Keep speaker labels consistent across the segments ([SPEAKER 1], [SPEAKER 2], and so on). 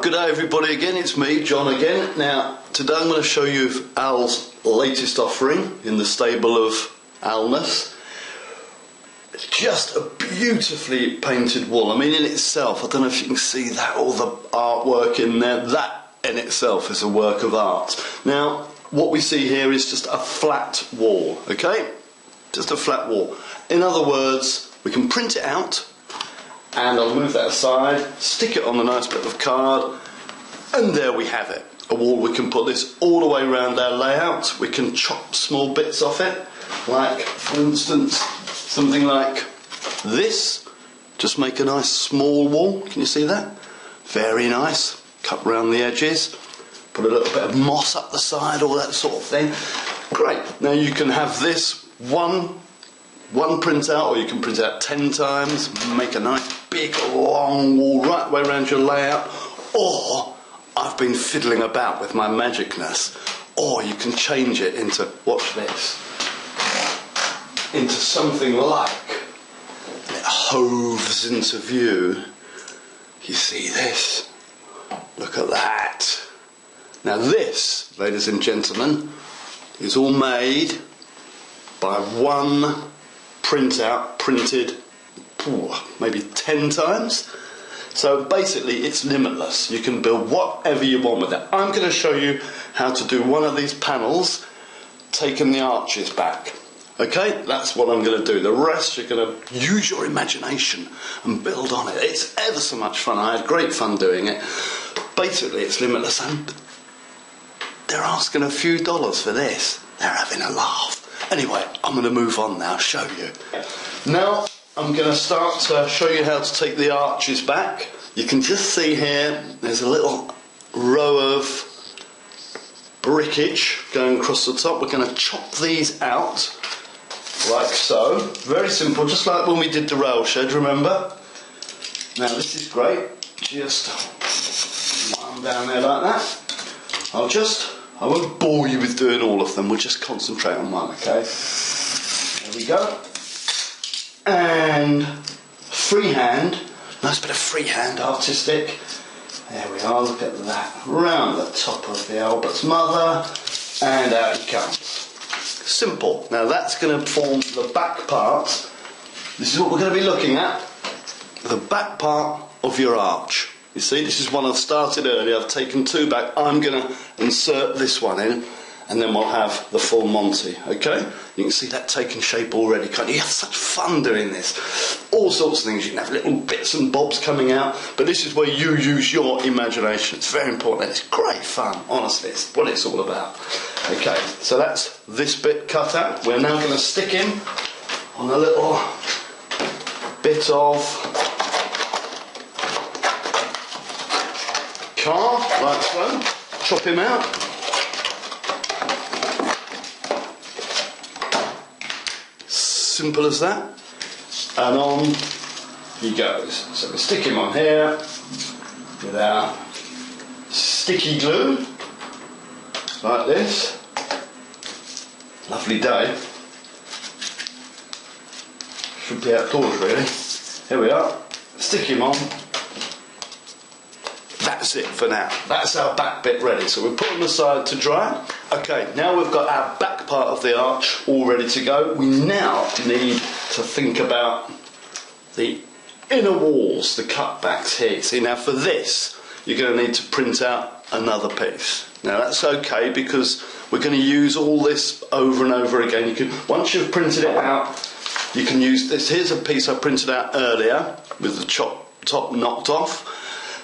[SPEAKER 1] Good day everybody again, it's me, John again. Now, today I'm going to show you Al's latest offering in the stable of Alness. It's just a beautifully painted wall. I mean, in itself, I don't know if you can see that, all the artwork in there. That in itself is a work of art. Now, what we see here is just a flat wall, okay? Just a flat wall. In other words, we can print it out, and I'll move that aside, stick it on a nice bit of card, and there we have it. A wall. We can put this all the way around our layout. We can chop small bits off it, like, for instance, something like this. Just make a nice small wall. Can you see that? Very nice. Cut round the edges. Put a little bit of moss up the side, all that sort of thing. Great. Now you can have this one print out, or you can print out 10 times, make a nice big long wall right the way around your layout. Or I've been fiddling about with my magicness, or you can change it into, watch this, into something like, and it hoves into view. You see this? Look at that. Now this, ladies and gentlemen, is all made by one printout, printed maybe 10 times. So basically it's limitless. You can build whatever you want with it. I'm going to show you how to do one of these panels, taking the arches back. Okay, that's what I'm going to do. The rest you're going to use your imagination and build on it. It's ever so much fun. I had great fun doing it. Basically it's limitless, and they're asking a few dollars for this. They're having a laugh. Anyway, I'm going to move on now, show you. Now, I'm going to start to show you how to take the arches back. You can just see here, there's a little row of brickage going across the top. We're going to chop these out, like so. Very simple, just like when we did the rail shed, remember? Now, this is great. Just one down there like that. I won't bore you with doing all of them, we'll just concentrate on one, okay? There we go. And freehand, nice bit of freehand, artistic. There we are, look at that. Round the top of the Albert's mother, and out it comes. Simple. Now that's going to form the back part. This is what we're going to be looking at. The back part of your arch. You see, this is one I've started earlier. I've taken 2 back. I'm going to insert this one in, and then we'll have the full Monty, okay? You can see that taking shape already, can't you? You have such fun doing this. All sorts of things. You can have little bits and bobs coming out, but this is where you use your imagination. It's very important. It's great fun, honestly. It's what it's all about. Okay, so that's this bit cut out. We're now going to stick him on a little bit of car, like so. Chop him out. Simple as that. And on he goes. So we stick him on here with our sticky glue, like this. Lovely day. Should be outdoors really. Here we are. Stick him on. That's it for now. That's our back bit ready. So we'll put them aside to dry. Okay, now we've got our back part of the arch all ready to go. We now need to think about the inner walls, the cutbacks here. See, now for this, you're going to need to print out another piece. Now that's okay, because we're going to use all this over and over again. You can, once you've printed it out, you can use this. Here's a piece I printed out earlier with the top knocked off.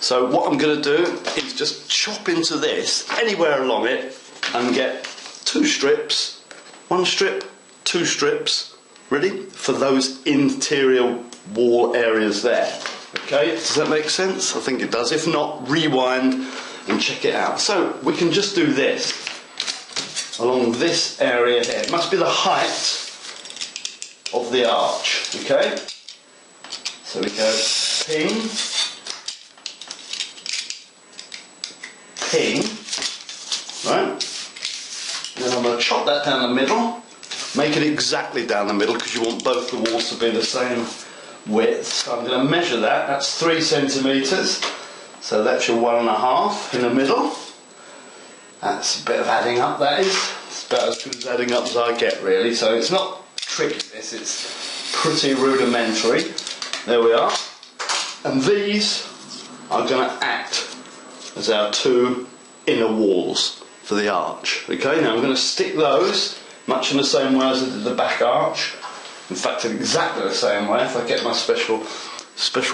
[SPEAKER 1] So what I'm going to do is just chop into this anywhere along it and get 2 strips, 1 strip, 2 strips, ready for those interior wall areas there. Okay, does that make sense? I think it does. If not, rewind and check it out. So we can just do this along this area here. It must be the height of the arch, okay? So we go ping, ping, right? Then I'm going to chop that down the middle, make it exactly down the middle because you want both the walls to be the same width. So I'm going to measure that, that's 3 centimetres. So that's your 1.5 in the middle. That's a bit of adding up, that is. It's about as good as adding up as I get, really. So it's not tricky, this, it's pretty rudimentary. There we are. And these are going to act as our 2 inner walls for the arch. Okay, now I'm going to stick those much in the same way as I did the back arch. In fact, in exactly the same way. If I get my special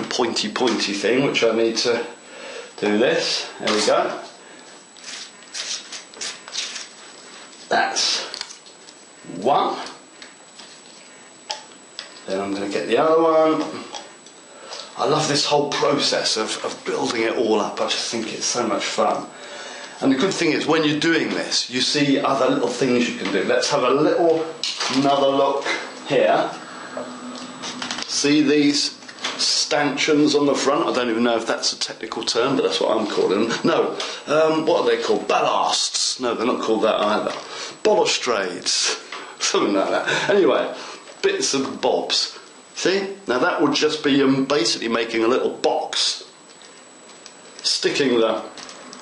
[SPEAKER 1] pointy thing, which I need to do this. There we go. That's 1. Then I'm going to get the other one. I love this whole process of building it all up. I just think it's so much fun. And the good thing is, when you're doing this, you see other little things you can do. Let's have another look here. See these stanchions on the front? I don't even know if that's a technical term, but that's what I'm calling them. No, what are they called? Ballasts. No, they're not called that either. Balustrades. Something like that. Anyway, bits and bobs. See? Now that would just be basically making a little box, sticking the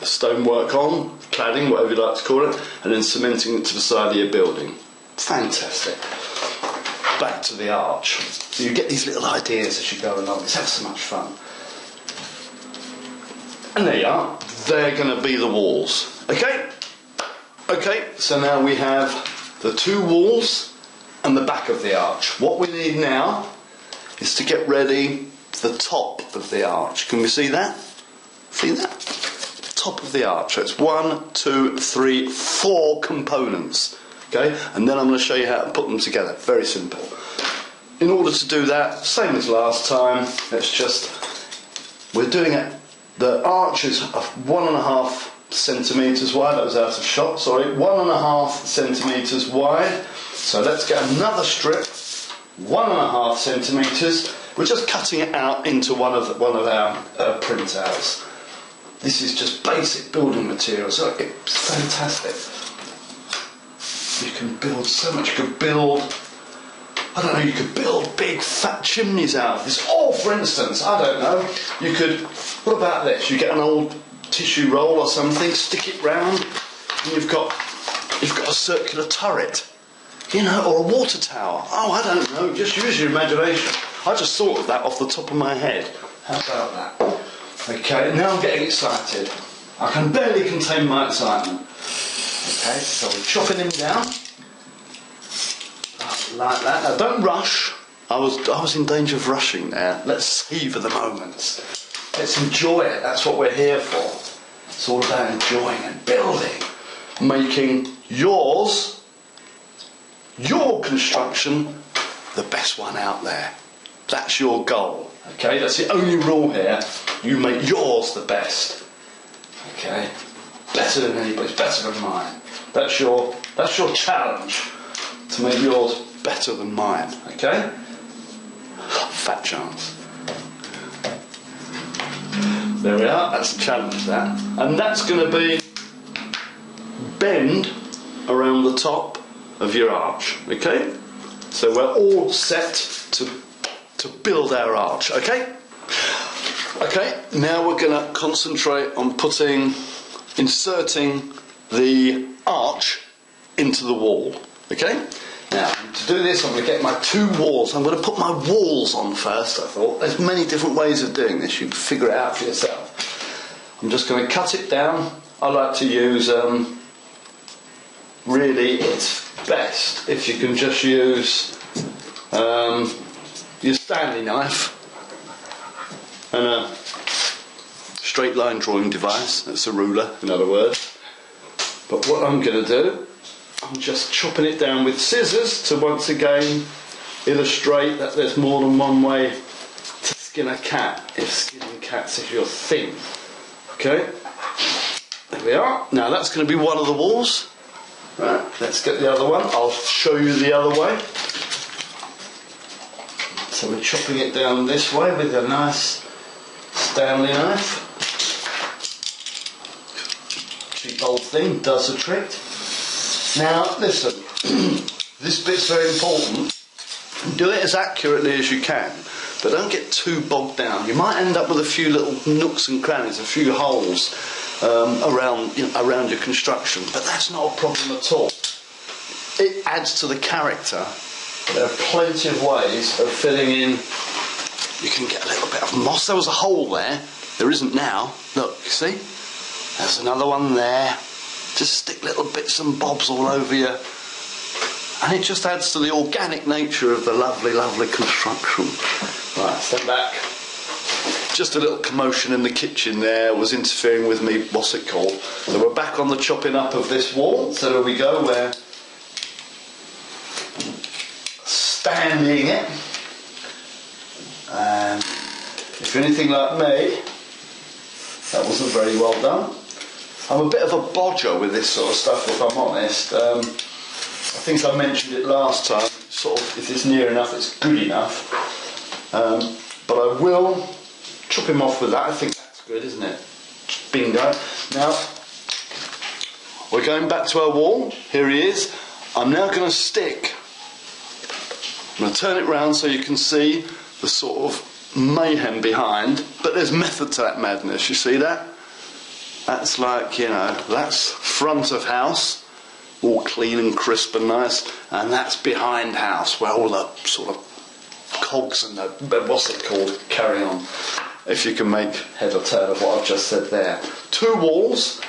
[SPEAKER 1] stonework on, cladding, whatever you like to call it, and then cementing it to the side of your building. Fantastic. Back to the arch. So you get these little ideas as you go along. It's ever so much fun. And there you are. They're going to be the walls. Okay? Okay, so now we have the 2 walls and the back of the arch. What we need now is to get ready the top of the arch. Can we see that? See that? Top of the arch. So it's 1, 2, 3, 4 components. Okay? And then I'm going to show you how to put them together. Very simple. In order to do that, same as last time, we're doing it. The arch is 1.5 centimetres wide. That was out of shot, sorry. 1.5 centimetres wide. So let's get another strip, 1.5 centimetres. We're just cutting it out into one of our printouts. This is just basic building materials. So it's fantastic. You can build so much. You could build, I don't know, you could build big fat chimneys out of this. Or for instance, I don't know, you could, what about this? You get an old tissue roll or something, stick it round, and you've got a circular turret, you know, or a water tower. Oh, I don't know, just use your imagination. I just thought of that off the top of my head. How about that? Okay, now I'm getting excited. I can barely contain my excitement. Okay, so we're chopping him down like that. Now don't rush. I was in danger of rushing there. Let's savor the moments. Let's enjoy it. That's what we're here for. It's all about enjoying and building, making your construction the best one out there. That's your goal. Okay, that's the only rule here. You make yours the best. Okay, better than anybody's, better than mine. That's your challenge, to make yours better than mine. Okay? Fat chance. There we are. That's the challenge. That, and that's going to be bend around the top of your arch. Okay? So we're all set to build our arch. Okay? Okay, now we're going to concentrate on inserting the arch into the wall. Okay? Now, to do this, I'm going to get my 2 walls. I'm going to put my walls on first, I thought. There's many different ways of doing this. You can figure it out for yourself. I'm just going to cut it down. I like to use, really, it's best if you can just use your Stanley knife and a straight line drawing device. That's a ruler, in other words. But what I'm going to do, I'm just chopping it down with scissors to once again illustrate that there's more than one way to skin a cat, if skinning cats is your thing. Okay, there we are. Now that's going to be one of the walls. Right, let's get the other one. I'll show you the other way. So we're chopping it down this way with a nice Stanley knife. Cheap old thing, does the trick. Now listen, this bit's very important. Do it as accurately as you can. but don't get too bogged down. You might end up with a few little nooks and crannies, a few holes around your construction, but that's not a problem at all. It adds to the character. There are plenty of ways of filling in. You can get a little bit of moss. There was a hole there. There isn't now. Look, you see? There's another one there. Just stick little bits and bobs all over you. And it just adds to the organic nature of the lovely, lovely construction. Right, step back. Just a little commotion in the kitchen there was interfering with me, what's it called? So we're back on the chopping up of this wall. So there we go, we're standing it. And if you're anything like me, that wasn't very well done. I'm a bit of a bodger with this sort of stuff, if I'm honest. I think I mentioned it last time, sort of, if it's near enough, it's good enough. But I will chop him off with that. I think that's good, isn't it? Bingo. Now, we're going back to our wall. Here he is. I'm now going to stick. I'm going to turn it round so you can see the sort of mayhem behind. But there's method to that madness. You see that? That's like, you know, that's front of house, all clean and crisp and nice, and that's behind house, where all the sort of cogs and the, what's it called, carry on. If you can make head or tail of what I've just said there. 2 walls,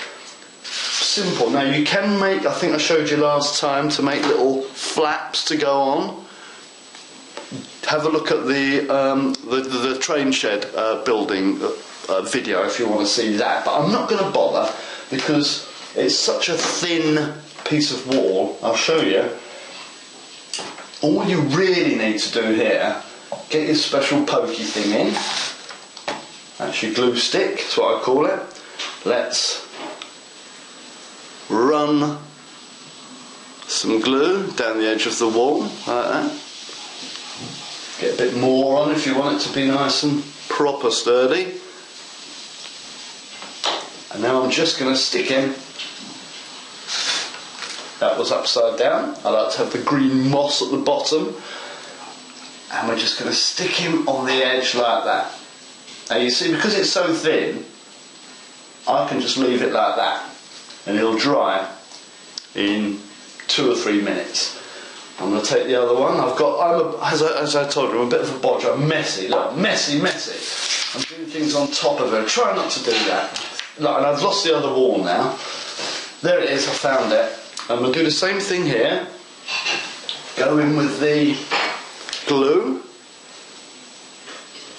[SPEAKER 1] simple. Now you can make, I think I showed you last time, to make little flaps to go on. Have a look at the train shed building video if you want to see that, but I'm not going to bother because it's such a thin piece of wall. I'll show you. All you really need to do here, get your special pokey thing in. That's your glue stick, that's what I call it. Let's run some glue down the edge of the wall like that. Get a bit more on if you want it to be nice and proper sturdy. And now I'm just going to stick him. That was upside down. I like to have the green moss at the bottom. And we're just going to stick him on the edge like that. Now you see, because it's so thin, I can just leave it like that. And it'll dry in 2 or 3 minutes. I'm going to take the other one. As I told you, I'm a bit of a bodger. I'm messy. Look, messy. I'm doing things on top of it. Try not to do that. Look, and I've lost the other wall now. There it is, I found it. I'm going to do the same thing here. Go in with the glue.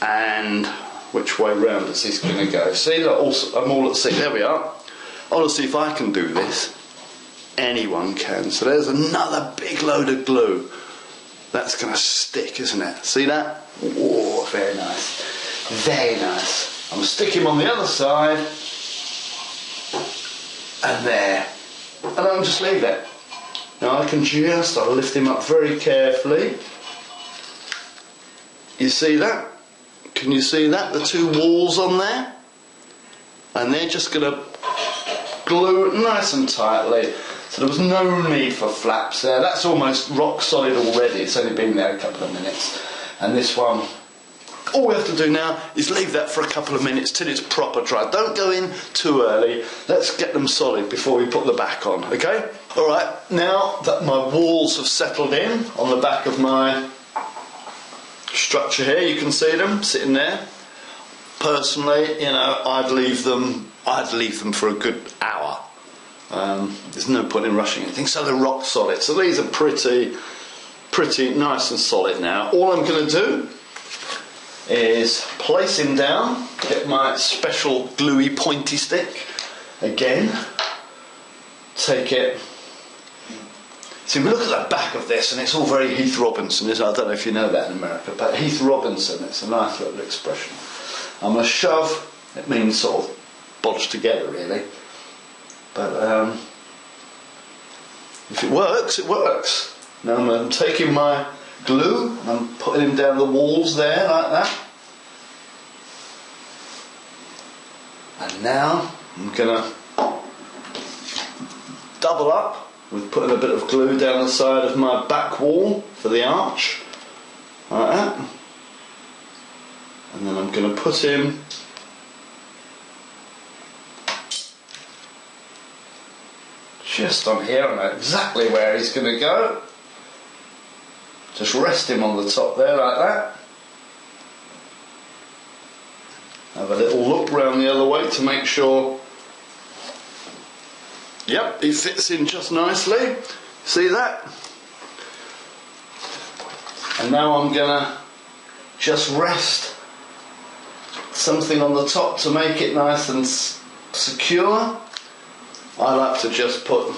[SPEAKER 1] And which way round is this going to go? See, look, I'm all at sea. There we are. I want to see if I can do this. Anyone can. So there's another big load of glue. That's going to stick, isn't it? See that? Oh, very nice. Very nice. I'm going to stick him on the other side. And there. And I'll just leave it. Now I'll lift him up very carefully. You see that? Can you see that? The 2 walls on there? And they're just going to glue it nice and tightly. So there was no need for flaps there. That's almost rock solid already. It's only been there a couple of minutes. And this one, all we have to do now is leave that for a couple of minutes till it's proper dry. Don't go in too early. Let's get them solid before we put the back on, okay? Alright, now that my walls have settled in on the back of my structure here, you can see them sitting there. Personally, you know, I'd leave them for a good hour. There's no point in rushing anything, so they're rock solid. So these are pretty nice and solid now. All I'm going to do is place him down, get my special gluey pointy stick again, take it. See, we look at the back of this and it's all very Heath Robinson. I don't know if you know that in America, but Heath Robinson, it's a nice little expression. I'm going to shove, it means sort of bodge together really. But if it works, it works. Now I'm taking my glue and I'm putting him down the walls there like that. And now I'm going to double up with putting a bit of glue down the side of my back wall for the arch. Like that. And then I'm going to put him just on here. I know exactly where he's going to go. Just rest him on the top there like that. Have a little look round the other way to make sure. Yep, he fits in just nicely. See that? And now I'm going to just rest something on the top to make it nice and secure. I like to just put,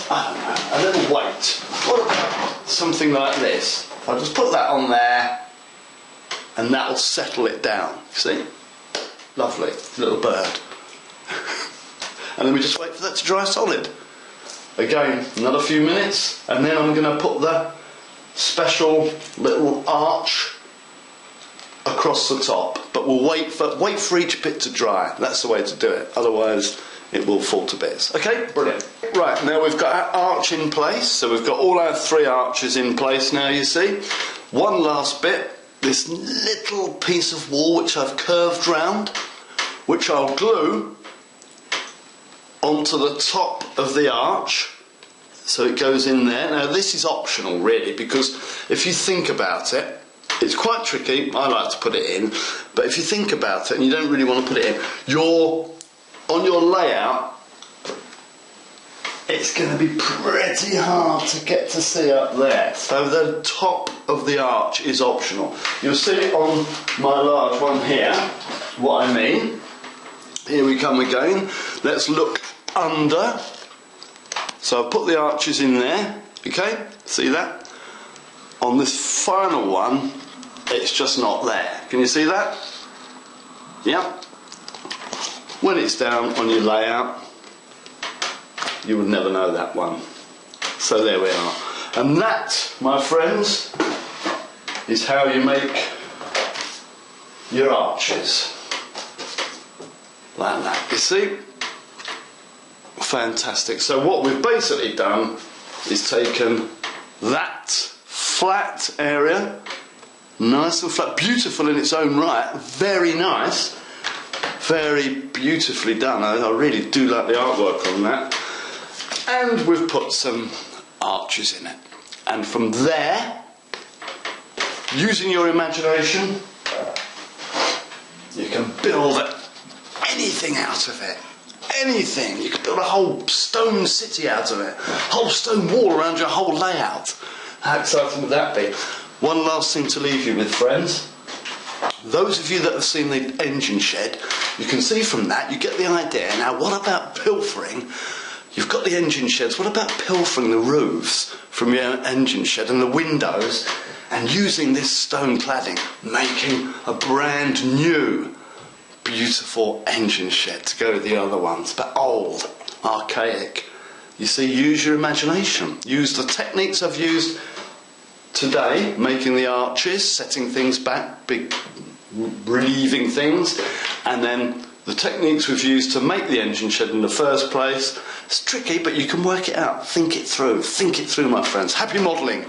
[SPEAKER 1] I don't know, a little weight. What about something like this? I'll just put that on there and that'll settle it down. See? Lovely, little bird. And then we just wait for that to dry solid. Again, another few minutes, and then I'm going to put the special little arch across the top. But we'll wait for each bit to dry. That's the way to do it. Otherwise, it will fall to bits. Okay, brilliant. Right, now we've got our arch in place. So we've got all our 3 arches in place now, you see. One last bit, this little piece of wall which I've curved round, which I'll glue onto the top of the arch, so it goes in there. Now this is optional really, because if you think about it, it's quite tricky. I like to put it in, but if you think about it and you don't really want to put it in, on your layout, it's going to be pretty hard to get to see up there. So the top of the arch is optional. You'll see it on my large one here, what I mean. Here we come again. Let's look under. So I've put the arches in there, okay? See that? On this final one, it's just not there. Can you see that? Yeah. When it's down on your layout, you would never know that one. So there we are. And that, my friends, is how you make your arches. Like that, you see? Fantastic. So what we've basically done is taken that flat area, nice and flat, beautiful in its own right, very nice, very beautifully done. I really do like the artwork on that. And we've put some arches in it. And from there, using your imagination, you can build anything out of it. Anything. You could build a whole stone city out of it. A whole stone wall around your whole layout. How exciting would that be? One last thing to leave you with, friends. Those of you that have seen the engine shed, you can see from that, you get the idea. Now, what about pilfering? You've got the engine sheds. What about pilfering the roofs from your engine shed and the windows and using this stone cladding, making a brand new beautiful engine shed to go with the other ones, but old, archaic. You see, use your imagination. Use the techniques I've used today, making the arches, setting things back, big relieving things, and then the techniques we've used to make the engine shed in the first place. It's tricky, but you can work it out. Think it through, my friends. Happy modelling.